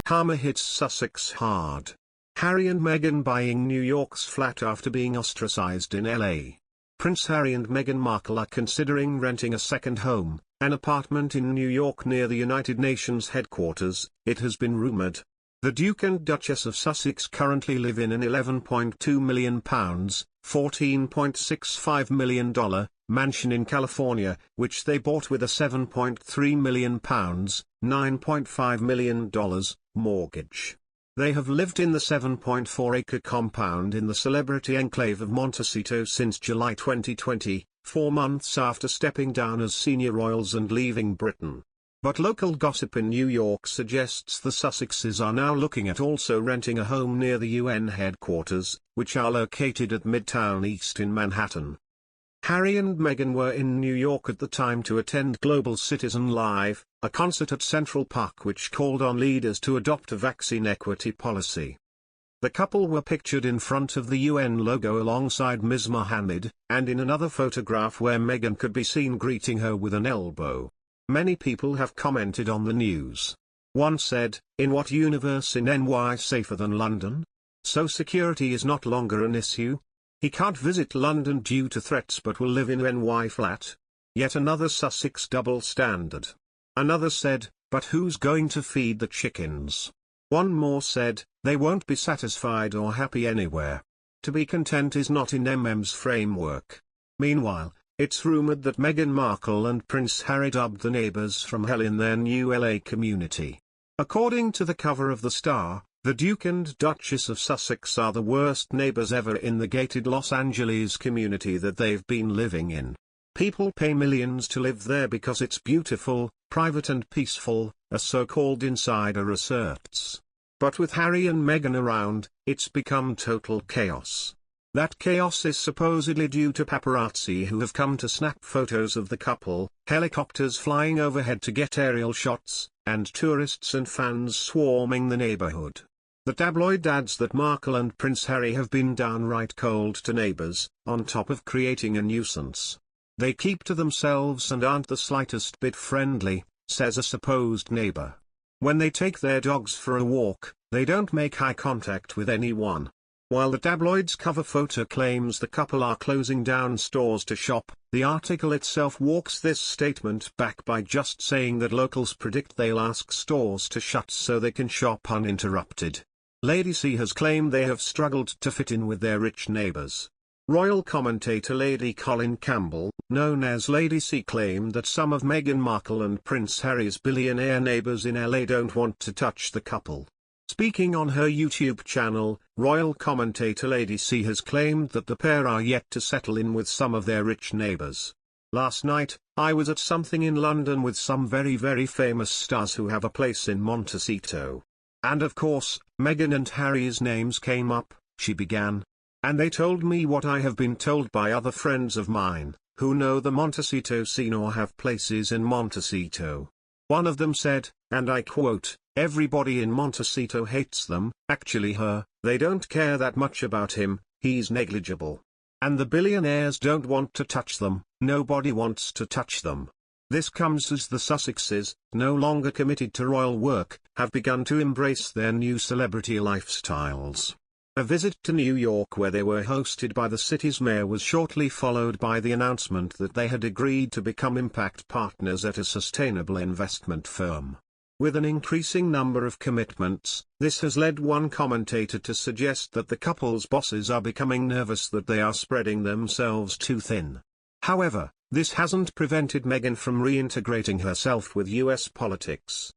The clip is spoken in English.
Karma hits Sussex hard. Harry and Meghan buying New York's flat after being ostracized in LA. Prince Harry and Meghan Markle are considering renting a second home, an apartment in New York near the United Nations headquarters, it has been rumored. The Duke and Duchess of Sussex currently live in an £11.2 million, $14.65 million, mansion in California, which they bought with a £7.3 million, $9.5 million, mortgage. They have lived in the 7.4-acre compound in the celebrity enclave of Montecito since July 2020, 4 months after stepping down as senior royals and leaving Britain. But local gossip in New York suggests the Sussexes are now looking at also renting a home near the UN headquarters, which are located at Midtown East in Manhattan. Harry and Meghan were in New York at the time to attend Global Citizen Live, a concert at Central Park which called on leaders to adopt a vaccine equity policy. The couple were pictured in front of the UN logo alongside Ms. Mohammed, and in another photograph where Meghan could be seen greeting her with an elbow. Many people have commented on the news. One said, "In what universe is NY safer than London? So security is not longer an issue? He can't visit London due to threats but will live in NY flat." Yet another Sussex double standard. Another said, "But who's going to feed the chickens?" One more said, "They won't be satisfied or happy anywhere. To be content is not in MM's framework." Meanwhile, it's rumored that Meghan Markle and Prince Harry dubbed the neighbors from hell in their new LA community. According to the cover of The Star, the Duke and Duchess of Sussex are the worst neighbors ever in the gated Los Angeles community that they've been living in. People pay millions to live there because it's beautiful, private and peaceful, a so-called insider asserts. But with Harry and Meghan around, it's become total chaos. That chaos is supposedly due to paparazzi who have come to snap photos of the couple, helicopters flying overhead to get aerial shots, and tourists and fans swarming the neighborhood. The tabloid adds that Markle and Prince Harry have been downright cold to neighbors, on top of creating a nuisance. They keep to themselves and aren't the slightest bit friendly, says a supposed neighbor. When they take their dogs for a walk, they don't make eye contact with anyone. While the tabloid's cover photo claims the couple are closing down stores to shop, the article itself walks this statement back by just saying that locals predict they'll ask stores to shut so they can shop uninterrupted. Lady C has claimed they have struggled to fit in with their rich neighbors. Royal commentator Lady Colin Campbell, known as Lady C, claimed that some of Meghan Markle and Prince Harry's billionaire neighbors in LA don't want to touch the couple. Speaking on her YouTube channel, royal commentator Lady C has claimed that the pair are yet to settle in with some of their rich neighbors. "Last night, I was at something in London with some very famous stars who have a place in Montecito. And of course, Meghan and Harry's names came up," she began. "And they told me what I have been told by other friends of mine, who know the Montecito scene or have places in Montecito. One of them said, and I quote, 'Everybody in Montecito hates them, actually her, they don't care that much about him, he's negligible. And the billionaires don't want to touch them, nobody wants to touch them.' This comes as the Sussexes, no longer committed to royal work, have begun to embrace their new celebrity lifestyles. A visit to New York where they were hosted by the city's mayor was shortly followed by the announcement that they had agreed to become impact partners at a sustainable investment firm. With an increasing number of commitments, this has led one commentator to suggest that the couple's bosses are becoming nervous that they are spreading themselves too thin. However, this hasn't prevented Meghan from reintegrating herself with US politics.